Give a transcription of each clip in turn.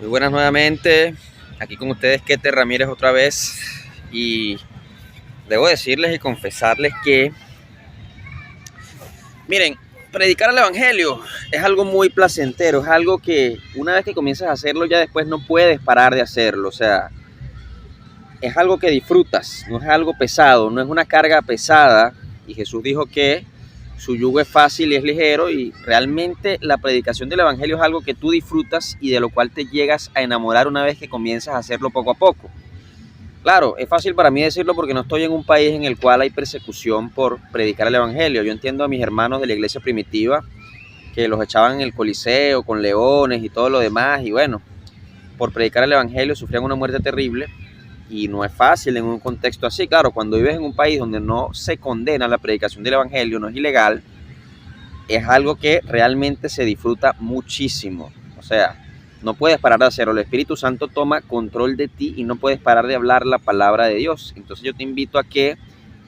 Muy buenas nuevamente, aquí con ustedes Keter Ramírez otra vez, y debo decirles y confesarles que, miren, predicar el evangelio es algo muy placentero, es algo que una vez que comienzas a hacerlo ya después no puedes parar de hacerlo, o sea, es algo que disfrutas, no es algo pesado, no es una carga pesada, y Jesús dijo que su yugo es fácil y es ligero, y realmente la predicación del evangelio es algo que tú disfrutas y de lo cual te llegas a enamorar una vez que comienzas a hacerlo poco a poco. Claro, es fácil para mí decirlo porque no estoy en un país en el cual hay persecución por predicar el evangelio. Yo entiendo a mis hermanos de la iglesia primitiva que los echaban en el coliseo con leones y todo lo demás, y bueno, por predicar el evangelio sufrían una muerte terrible. Y no es fácil en un contexto así. Claro, cuando vives en un país donde no se condena la predicación del evangelio, no es ilegal, es algo que realmente se disfruta muchísimo. O sea, no puedes parar de hacerlo. El Espíritu Santo toma control de ti y no puedes parar de hablar la palabra de Dios. Entonces yo te invito a que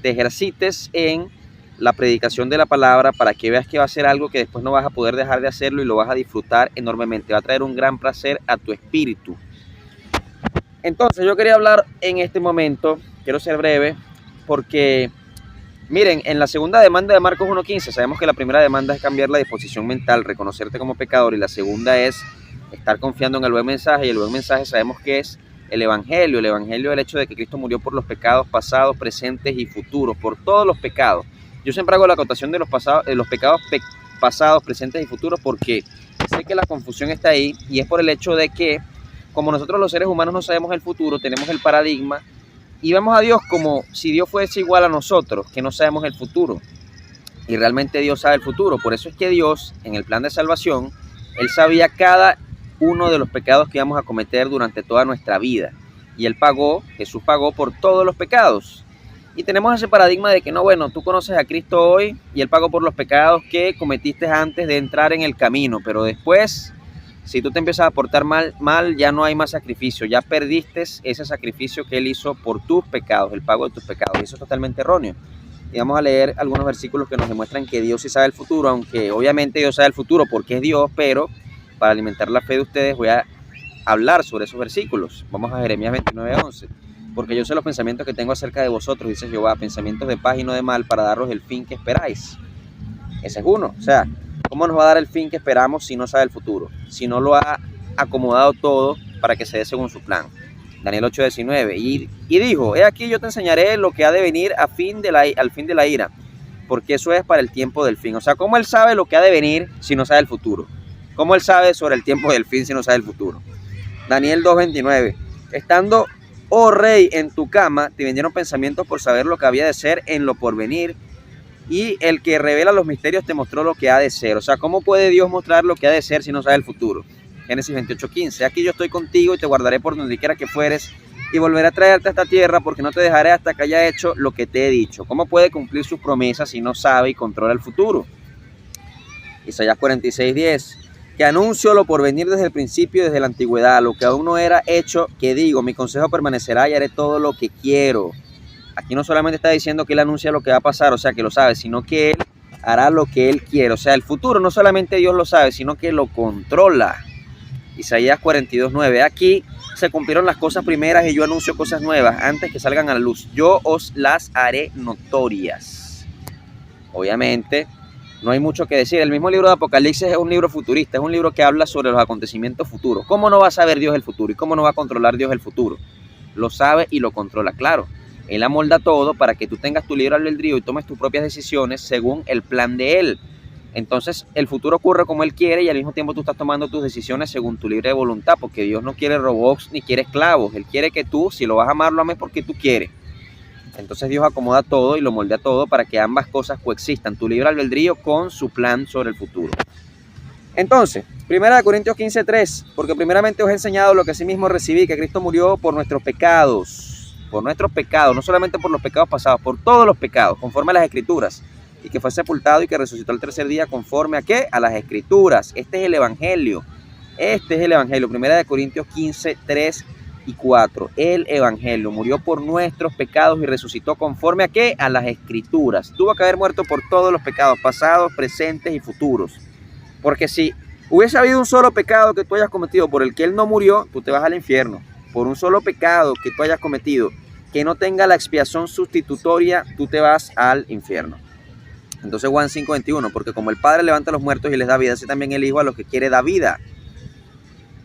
te ejercites en la predicación de la palabra para que veas que va a ser algo que después no vas a poder dejar de hacerlo y lo vas a disfrutar enormemente. Va a traer un gran placer a tu espíritu. Entonces yo quería hablar en este momento, quiero ser breve, porque miren, en la segunda demanda de Marcos 1.15, sabemos que la primera demanda es cambiar la disposición mental, reconocerte como pecador, y la segunda es estar confiando en el buen mensaje, y el buen mensaje sabemos que es el evangelio es el hecho de que Cristo murió por los pecados pasados, presentes y futuros, por todos los pecados. Yo siempre hago la acotación de los pecados pasados, presentes y futuros, porque sé que la confusión está ahí, y es por el hecho de que como nosotros los seres humanos no sabemos el futuro, tenemos el paradigma y vemos a Dios como si Dios fuese igual a nosotros, que no sabemos el futuro. Y realmente Dios sabe el futuro. Por eso es que Dios, en el plan de salvación, Él sabía cada uno de los pecados que íbamos a cometer durante toda nuestra vida. Y Jesús pagó por todos los pecados. Y tenemos ese paradigma de que no, bueno, tú conoces a Cristo hoy y Él pagó por los pecados que cometiste antes de entrar en el camino, pero después, si tú te empiezas a portar mal, ya no hay más sacrificio, ya perdiste ese sacrificio que Él hizo por tus pecados, el pago de tus pecados, y eso es totalmente erróneo. Y vamos a leer algunos versículos que nos demuestran que Dios sí sabe el futuro, aunque obviamente Dios sabe el futuro porque es Dios, pero para alimentar la fe de ustedes voy a hablar sobre esos versículos. Vamos a Jeremías 29:11. Porque yo sé los pensamientos que tengo acerca de vosotros, dice Jehová, pensamientos de paz y no de mal, para daros el fin que esperáis. Ese es uno. O sea, ¿cómo nos va a dar el fin que esperamos si no sabe el futuro? Si no lo ha acomodado todo para que se dé según su plan. Daniel 8:19. Y dijo, he aquí yo te enseñaré lo que ha de venir al fin de la ira, porque eso es para el tiempo del fin. O sea, ¿cómo Él sabe lo que ha de venir si no sabe el futuro? ¿Cómo Él sabe sobre el tiempo del fin si no sabe el futuro? Daniel 2:29. Estando, oh rey, en tu cama, te vinieron pensamientos por saber lo que había de ser en lo porvenir, y el que revela los misterios te mostró lo que ha de ser. O sea, ¿cómo puede Dios mostrar lo que ha de ser si no sabe el futuro? Génesis 28:15. Aquí yo estoy contigo y te guardaré por donde quiera que fueres, y volveré a traerte a esta tierra, porque no te dejaré hasta que haya hecho lo que te he dicho. ¿Cómo puede cumplir sus promesas si no sabe y controla el futuro? Isaías 46:10. Que anuncio lo por venir desde el principio, desde la antigüedad, lo que aún no era hecho, que digo, mi consejo permanecerá y haré todo lo que quiero. Aquí no solamente está diciendo que Él anuncia lo que va a pasar, o sea, que lo sabe, sino que Él hará lo que Él quiere. O sea, el futuro no solamente Dios lo sabe, sino que lo controla. Isaías 42:9. Aquí se cumplieron las cosas primeras y yo anuncio cosas nuevas antes que salgan a la luz. Yo os las haré notorias. Obviamente, no hay mucho que decir. El mismo libro de Apocalipsis es un libro futurista, es un libro que habla sobre los acontecimientos futuros. ¿Cómo no va a saber Dios el futuro? ¿Y cómo no va a controlar Dios el futuro? Lo sabe y lo controla, claro. Él amolda todo para que tú tengas tu libre albedrío y tomes tus propias decisiones según el plan de Él. Entonces, el futuro ocurre como Él quiere y al mismo tiempo tú estás tomando tus decisiones según tu libre voluntad, porque Dios no quiere robots ni quiere esclavos. Él quiere que tú, si lo vas a amar, lo ames porque tú quieres. Entonces Dios acomoda todo y lo moldea todo para que ambas cosas coexistan, tu libre albedrío con su plan sobre el futuro. Entonces, 1 Corintios 15:3, porque primeramente os he enseñado lo que asimismo recibí, que Cristo murió por nuestros pecados, no solamente por los pecados pasados, por todos los pecados, conforme a las Escrituras, y que fue sepultado y que resucitó el tercer día, conforme ¿a qué? A las Escrituras. Este es el Evangelio. 1 Corintios 15:3 y 4. El Evangelio murió por nuestros pecados y resucitó conforme ¿a qué? A las Escrituras. Tuvo que haber muerto por todos los pecados pasados, presentes y futuros. Porque si Hubiese habido un solo pecado que tú hayas cometido por el que Él no murió, tú te vas al infierno. Por un solo pecado que tú hayas cometido que no tenga la expiación sustitutoria, tú te vas al infierno. Entonces Juan 5:21, porque como el Padre levanta a los muertos y les da vida, así también el Hijo a los que quiere da vida.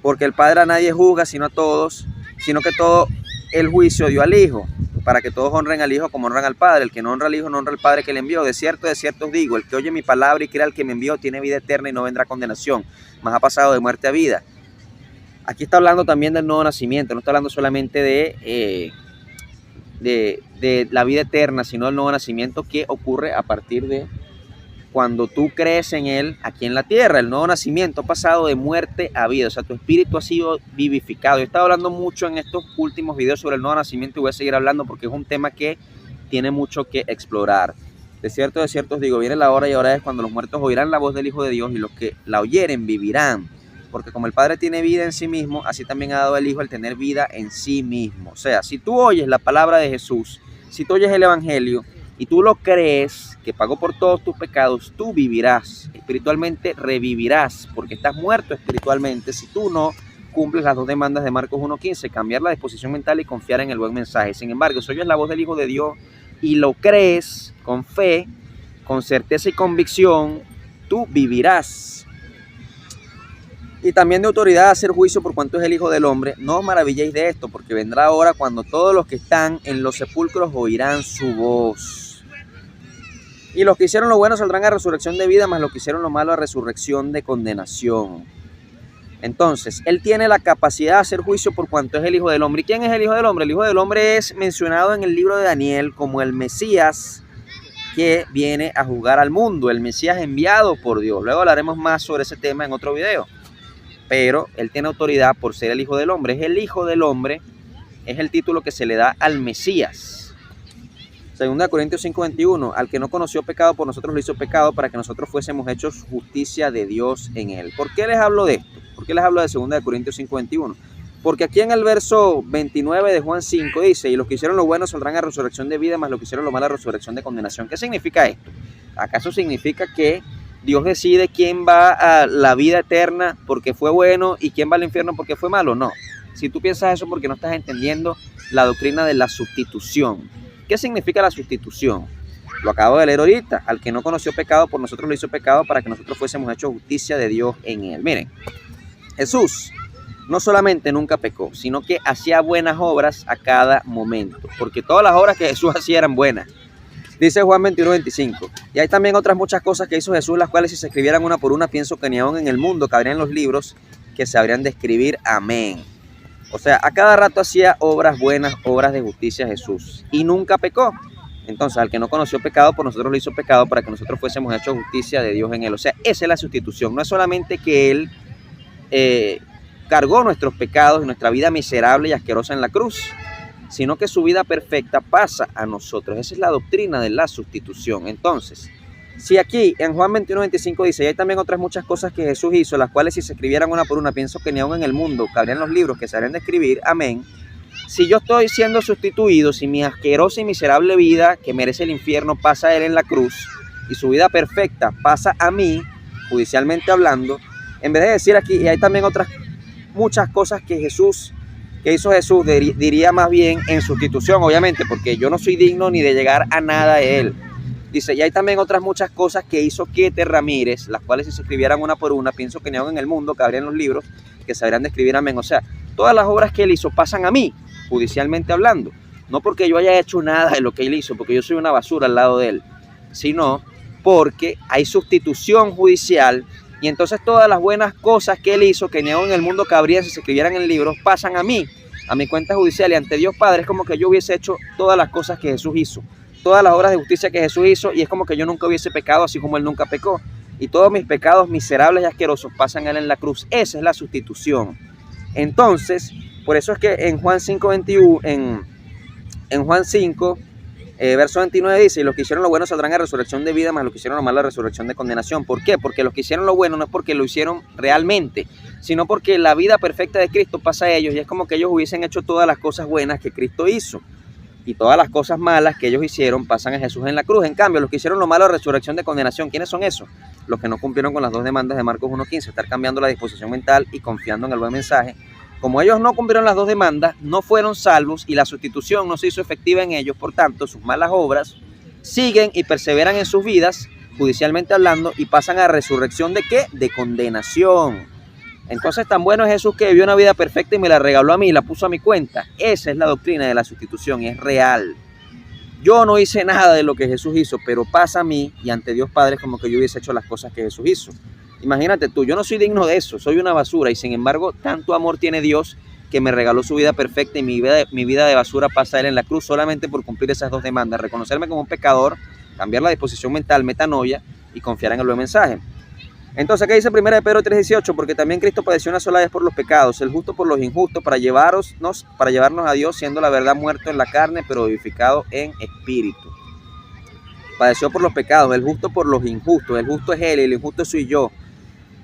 Porque el Padre a nadie juzga sino a todos, sino que todo el juicio dio al Hijo, para que todos honren al Hijo como honran al Padre. El que no honra al Hijo no honra al Padre que le envió. De cierto os digo, el que oye mi palabra y crea al que me envió tiene vida eterna y no vendrá condenación, mas ha pasado de muerte a vida. Aquí está hablando también del nuevo nacimiento, no está hablando solamente de la vida eterna, sino del nuevo nacimiento que ocurre a partir de cuando tú crees en Él aquí en la tierra. El nuevo nacimiento ha pasado de muerte a vida, o sea, tu espíritu ha sido vivificado. Yo he estado hablando mucho en estos últimos videos sobre el nuevo nacimiento y voy a seguir hablando porque es un tema que tiene mucho que explorar. De cierto os digo, viene la hora y ahora es cuando los muertos oirán la voz del Hijo de Dios y los que la oyeren vivirán. Porque como el Padre tiene vida en sí mismo, así también ha dado el Hijo el tener vida en sí mismo. O sea, si tú oyes la palabra de Jesús, si tú oyes el Evangelio y tú lo crees, que pagó por todos tus pecados, tú vivirás, espiritualmente revivirás, porque estás muerto espiritualmente si tú no cumples las dos demandas de Marcos 1:15, cambiar la disposición mental y confiar en el buen mensaje. Sin embargo, si oyes la voz del Hijo de Dios y lo crees con fe, con certeza y convicción, tú vivirás. Y también de autoridad a hacer juicio por cuanto es el Hijo del Hombre. No os maravilléis de esto, porque vendrá hora cuando todos los que están en los sepulcros oirán su voz. Y los que hicieron lo bueno saldrán a resurrección de vida, mas los que hicieron lo malo a resurrección de condenación. Entonces, Él tiene la capacidad de hacer juicio por cuanto es el Hijo del Hombre. ¿Y quién es el Hijo del Hombre? El Hijo del Hombre es mencionado en el libro de Daniel como el Mesías que viene a juzgar al mundo, el Mesías enviado por Dios. Luego hablaremos más sobre ese tema en otro video. Pero Él tiene autoridad por ser el Hijo del Hombre. Es el Hijo del Hombre, es el título que se le da al Mesías. 2 Corintios 5:21, al que no conoció pecado, por nosotros lo hizo pecado, para que nosotros fuésemos hechos justicia de Dios en Él. ¿Por qué les hablo de esto? ¿Por qué les hablo de 2 Corintios 5:21? Porque aquí en el verso 29 de Juan 5 dice, y los que hicieron lo bueno saldrán a resurrección de vida, mas los que hicieron lo malo a resurrección de condenación. ¿Qué significa esto? ¿Acaso significa que Dios decide quién va a la vida eterna porque fue bueno y quién va al infierno porque fue malo? No. Si tú piensas eso, porque no estás entendiendo la doctrina de la sustitución. ¿Qué significa la sustitución? Lo acabo de leer ahorita. Al que no conoció pecado, por nosotros lo hizo pecado, para que nosotros fuésemos hechos justicia de Dios en Él. Miren, Jesús no solamente nunca pecó, sino que hacía buenas obras a cada momento, porque todas las obras que Jesús hacía eran buenas. Dice Juan 21:25, y hay también otras muchas cosas que hizo Jesús, las cuales si se escribieran una por una, pienso que ni aún en el mundo cabrían los libros que se habrían de escribir. Amén. O sea, a cada rato hacía obras buenas, obras de justicia Jesús, y nunca pecó. Entonces, al que no conoció pecado, por nosotros lo hizo pecado, para que nosotros fuésemos hechos justicia de Dios en Él. O sea, esa es la sustitución. No es solamente que Él cargó nuestros pecados y nuestra vida miserable y asquerosa en la cruz, sino que su vida perfecta pasa a nosotros. Esa es la doctrina de la sustitución. Entonces, si aquí en Juan 21:25 dice, y hay también otras muchas cosas que Jesús hizo, las cuales si se escribieran una por una, pienso que ni aún en el mundo cabrían los libros que se habrían de escribir. Amén. Si yo estoy siendo sustituido, si mi asquerosa y miserable vida que merece el infierno pasa a Él en la cruz y su vida perfecta pasa a mí, judicialmente hablando, en vez de decir aquí, y hay también otras muchas cosas que hizo Jesús, diría más bien en sustitución, obviamente, porque yo no soy digno ni de llegar a nada de Él. Dice, y hay también otras muchas cosas que hizo Kete Ramírez, las cuales si se escribieran una por una, pienso que ni aún en el mundo cabrían los libros que se habrían de escribir. Amén. O sea, todas las obras que Él hizo pasan a mí, judicialmente hablando. No porque yo haya hecho nada de lo que Él hizo, porque yo soy una basura al lado de Él, sino porque hay sustitución judicial. Y entonces todas las buenas cosas que Él hizo, que ni aún en el mundo cabrían si se escribieran en libros, pasan a mí, a mi cuenta judicial. Y ante Dios Padre es como que yo hubiese hecho todas las cosas que Jesús hizo, todas las obras de justicia que Jesús hizo, y es como que yo nunca hubiese pecado, así como Él nunca pecó. Y todos mis pecados miserables y asquerosos pasan a Él en la cruz. Esa es la sustitución. Entonces, por eso es que en Juan 5:21, en Juan 5, verso 29 dice, y los que hicieron lo bueno saldrán a resurrección de vida, mas los que hicieron lo malo a resurrección de condenación. ¿Por qué? Porque los que hicieron lo bueno no es porque lo hicieron realmente, sino porque la vida perfecta de Cristo pasa a ellos, y es como que ellos hubiesen hecho todas las cosas buenas que Cristo hizo. y todas las cosas malas que ellos hicieron pasan a Jesús en la cruz. En cambio, los que hicieron lo malo, resurrección de condenación. ¿Quiénes son esos? Los que no cumplieron con las 2 demandas de Marcos 1.15, estar cambiando la disposición mental y confiando en el buen mensaje. Como ellos no cumplieron las 2 demandas, no fueron salvos y la sustitución no se hizo efectiva en ellos. Por tanto, sus malas obras siguen y perseveran en sus vidas, judicialmente hablando, y pasan a resurrección ¿de qué? De condenación. Entonces, tan bueno es Jesús que vivió una vida perfecta y me la regaló a mí, la puso a mi cuenta. Esa es la doctrina de la sustitución y es real. Yo no hice nada de lo que Jesús hizo, pero pasa a mí y ante Dios Padre es como que yo hubiese hecho las cosas que Jesús hizo. Imagínate tú, yo no soy digno de eso, soy una basura y sin embargo tanto amor tiene Dios que me regaló su vida perfecta y mi vida de basura pasa a Él en la cruz solamente por cumplir esas 2 demandas, reconocerme como un pecador, cambiar la disposición mental, metanoia y confiar en el buen mensaje. Entonces, ¿qué dice 1 Pedro 3:18? Porque también Cristo padeció una sola vez por los pecados, el justo por los injustos, para llevarnos a Dios, siendo la verdad muerto en la carne, pero vivificado en espíritu. Padeció por los pecados, el justo por los injustos, el justo es Él y el injusto soy yo,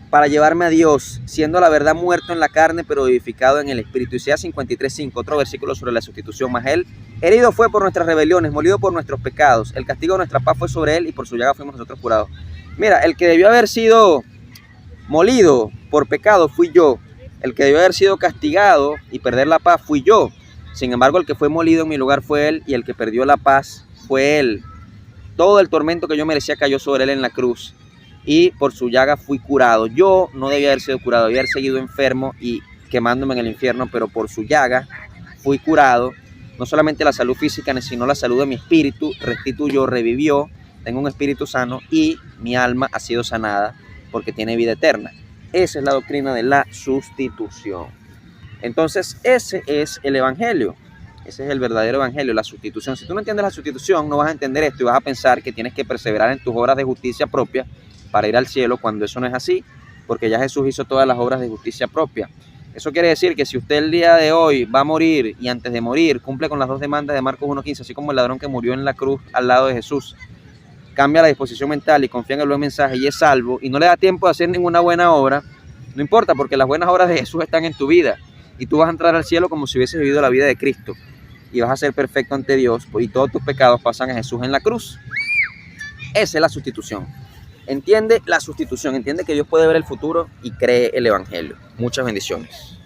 para llevarme a Dios, siendo la verdad muerto en la carne, pero vivificado en el espíritu. Isaías 53:5, otro versículo sobre la sustitución. Mas Él herido fue por nuestras rebeliones, molido por nuestros pecados, el castigo de nuestra paz fue sobre Él y por su llaga fuimos nosotros curados. Mira, el que debió haber sido molido por pecado fui yo. El que debió haber sido castigado y perder la paz fui yo. Sin embargo, el que fue molido en mi lugar fue Él y el que perdió la paz fue Él. Todo el tormento que yo merecía cayó sobre Él en la cruz y por su llaga fui curado. Yo no debía haber sido curado, debía haber seguido enfermo y quemándome en el infierno, pero por su llaga fui curado. No solamente la salud física, sino la salud de mi espíritu. Restituyó, revivió. Tengo un espíritu sano y mi alma ha sido sanada porque tiene vida eterna. Esa es la doctrina de la sustitución. Entonces, ese es el evangelio. Ese es el verdadero evangelio, la sustitución. Si tú no entiendes la sustitución, no vas a entender esto y vas a pensar que tienes que perseverar en tus obras de justicia propia para ir al cielo, cuando eso no es así, porque ya Jesús hizo todas las obras de justicia propia. Eso quiere decir que si usted el día de hoy va a morir y antes de morir cumple con las 2 demandas de Marcos 1.15, así como el ladrón que murió en la cruz al lado de Jesús, cambia la disposición mental y confía en el buen mensaje y es salvo y no le da tiempo de hacer ninguna buena obra, no importa, porque las buenas obras de Jesús están en tu vida y tú vas a entrar al cielo como si hubieses vivido la vida de Cristo y vas a ser perfecto ante Dios y todos tus pecados pasan a Jesús en la cruz. Esa es la sustitución. Entiende la sustitución, entiende que Dios puede ver el futuro y cree el evangelio. Muchas bendiciones.